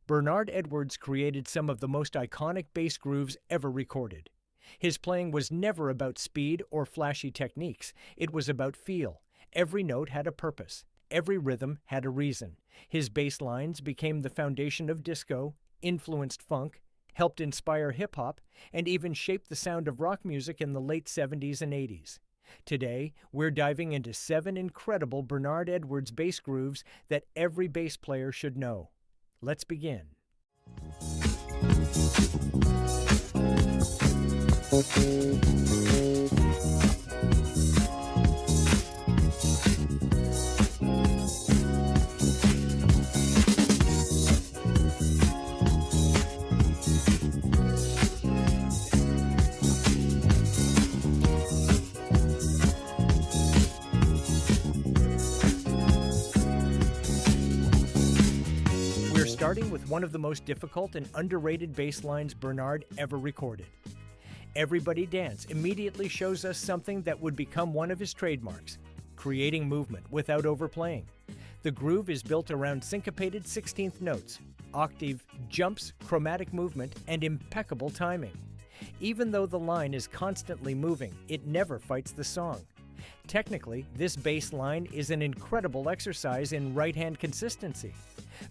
Bernard Edwards created some of the most iconic bass grooves ever recorded. His playing was never about speed or flashy techniques. It was about feel. Every note had a purpose. Every rhythm had a reason. His bass lines became the foundation of disco, influenced funk, helped inspire hip-hop, and even shaped the sound of rock music in the late 70s and 80s. Today, we're diving into 7 incredible Bernard Edwards bass grooves that every bass player should know. Let's begin. Starting with one of the most difficult and underrated bass lines Bernard ever recorded. Everybody Dance immediately shows us something that would become one of his trademarks, creating movement without overplaying. The groove is built around syncopated 16th notes, octave jumps, chromatic movement, and impeccable timing. Even though the line is constantly moving, it never fights the song. Technically, this bass line is an incredible exercise in right-hand consistency.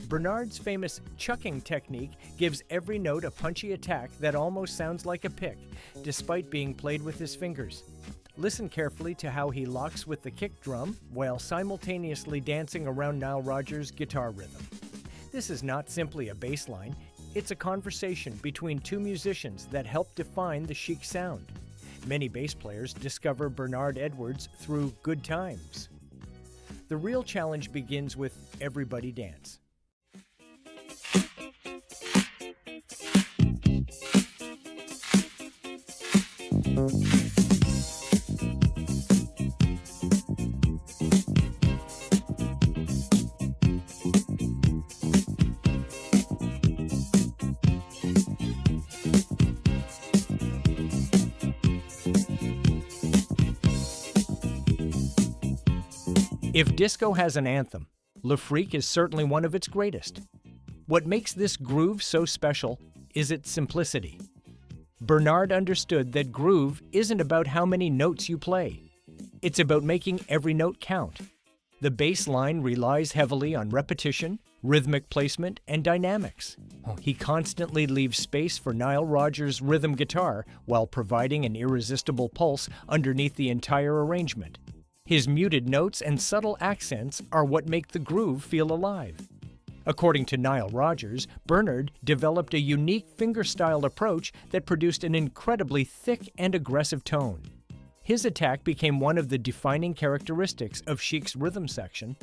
Bernard's famous chucking technique gives every note a punchy attack that almost sounds like a pick, despite being played with his fingers. Listen carefully to how he locks with the kick drum while simultaneously dancing around Nile Rodgers' guitar rhythm. This is not simply a bass line, it's a conversation between two musicians that help define the Chic sound. Many bass players discover Bernard Edwards through Good Times. The real challenge begins with Everybody Dance. If disco has an anthem, Le Freak is certainly one of its greatest. What makes this groove so special is its simplicity. Bernard understood that groove isn't about how many notes you play. It's about making every note count. The bass line relies heavily on repetition, rhythmic placement, and dynamics. He constantly leaves space for Nile Rodgers' rhythm guitar while providing an irresistible pulse underneath the entire arrangement. His muted notes and subtle accents are what make the groove feel alive. According to Nile Rodgers, Bernard developed a unique fingerstyle approach that produced an incredibly thick and aggressive tone. His attack became one of the defining characteristics of Chic's rhythm section.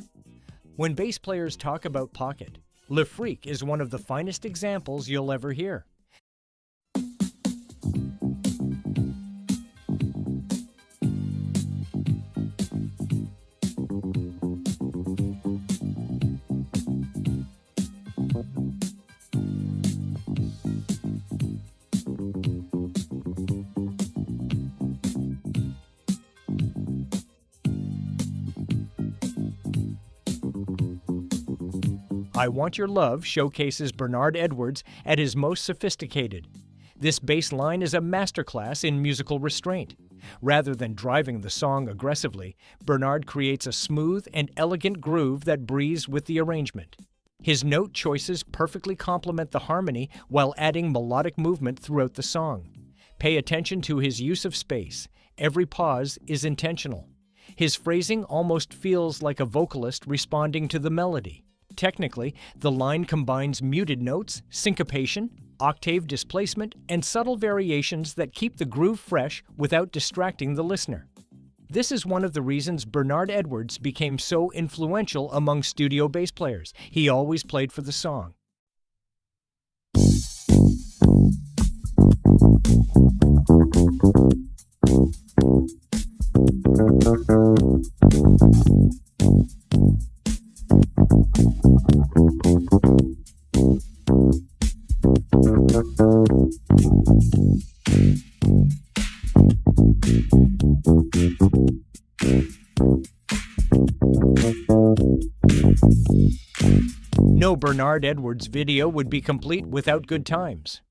When bass players talk about pocket, Le Freak is one of the finest examples you'll ever hear. I Want Your Love showcases Bernard Edwards at his most sophisticated. This bass line is a masterclass in musical restraint. Rather than driving the song aggressively, Bernard creates a smooth and elegant groove that breathes with the arrangement. His note choices perfectly complement the harmony while adding melodic movement throughout the song. Pay attention to his use of space. Every pause is intentional. His phrasing almost feels like a vocalist responding to the melody. Technically, the line combines muted notes, syncopation, octave displacement, and subtle variations that keep the groove fresh without distracting the listener. This is one of the reasons Bernard Edwards became so influential among studio bass players. He always played for the song. No Bernard Edwards' video would be complete without Good Times.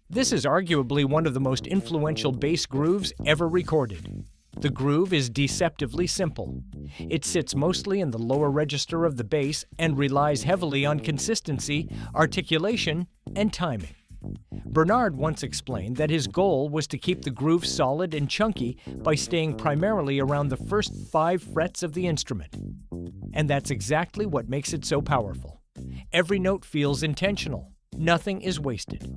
This is arguably one of the most influential bass grooves ever recorded. The groove is deceptively simple. It sits mostly in the lower register of the bass and relies heavily on consistency, articulation, and timing. Bernard once explained that his goal was to keep the groove solid and chunky by staying primarily around the first 5 frets of the instrument. And that's exactly what makes it so powerful. Every note feels intentional. Nothing is wasted.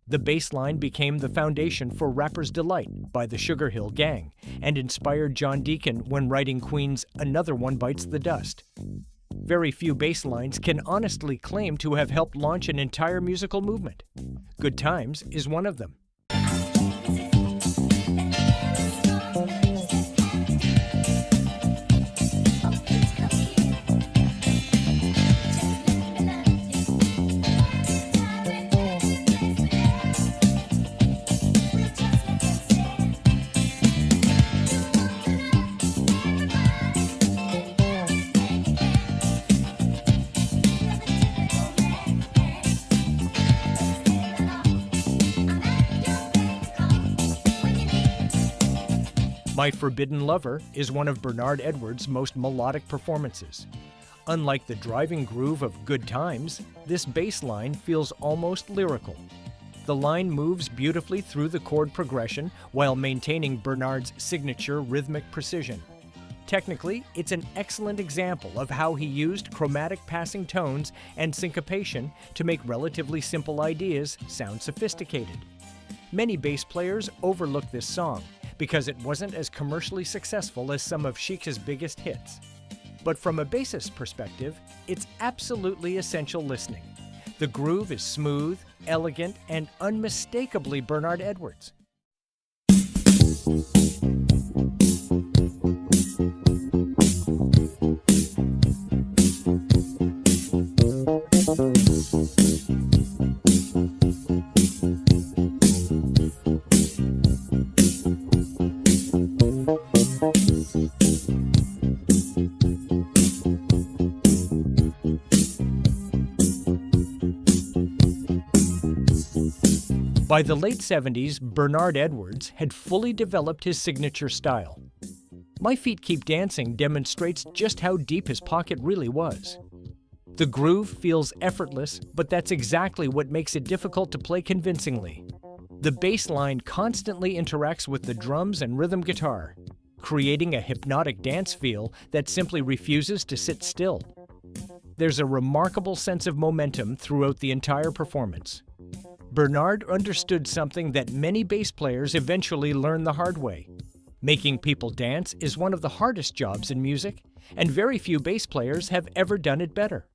The bass line became the foundation for Rapper's Delight by the Sugar Hill Gang and inspired John Deacon when writing Queen's Another One Bites the Dust. Very few bass lines can honestly claim to have helped launch an entire musical movement. Good Times is one of them. My Forbidden Lover is one of Bernard Edwards' most melodic performances. Unlike the driving groove of Good Times, this bass line feels almost lyrical. The line moves beautifully through the chord progression while maintaining Bernard's signature rhythmic precision. Technically, it's an excellent example of how he used chromatic passing tones and syncopation to make relatively simple ideas sound sophisticated. Many bass players overlook this song because it wasn't as commercially successful as some of Chic's biggest hits. But from a bassist perspective, it's absolutely essential listening. The groove is smooth, elegant, and unmistakably Bernard Edwards. By the late 70s, Bernard Edwards had fully developed his signature style. My Feet Keep Dancing demonstrates just how deep his pocket really was. The groove feels effortless, but that's exactly what makes it difficult to play convincingly. The bass line constantly interacts with the drums and rhythm guitar, creating a hypnotic dance feel that simply refuses to sit still. There's a remarkable sense of momentum throughout the entire performance. Bernard understood something that many bass players eventually learn the hard way. Making people dance is one of the hardest jobs in music, and very few bass players have ever done it better.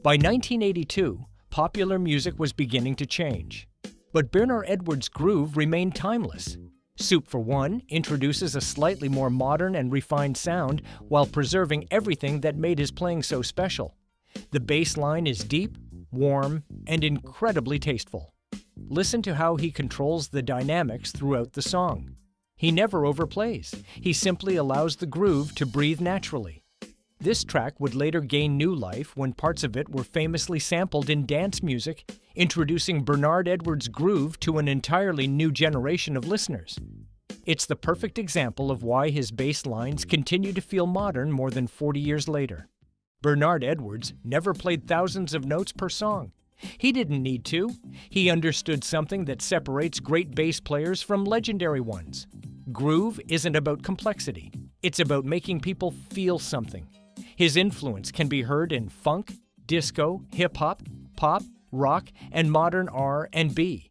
By 1982, popular music was beginning to change. But Bernard Edwards' groove remained timeless. Soup for One introduces a slightly more modern and refined sound while preserving everything that made his playing so special. The bass line is deep, warm, and incredibly tasteful. Listen to how he controls the dynamics throughout the song. He never overplays. He simply allows the groove to breathe naturally. This track would later gain new life when parts of it were famously sampled in dance music, introducing Bernard Edwards' groove to an entirely new generation of listeners. It's the perfect example of why his bass lines continue to feel modern more than 40 years later. Bernard Edwards never played thousands of notes per song. He didn't need to. He understood something that separates great bass players from legendary ones. Groove isn't about complexity. It's about making people feel something. His influence can be heard in funk, disco, hip-hop, pop, rock, and modern R&B.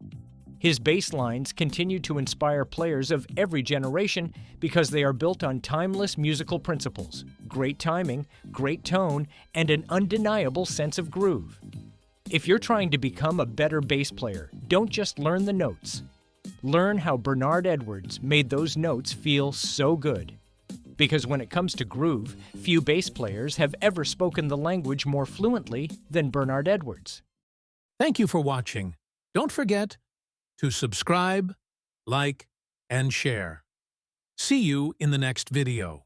His bass lines continue to inspire players of every generation because they are built on timeless musical principles, great timing, great tone, and an undeniable sense of groove. If you're trying to become a better bass player, don't just learn the notes. Learn how Bernard Edwards made those notes feel so good. Because when it comes to groove, few bass players have ever spoken the language more fluently than Bernard Edwards. Thank you for watching. Don't forget to subscribe, like, and share. See you in the next video.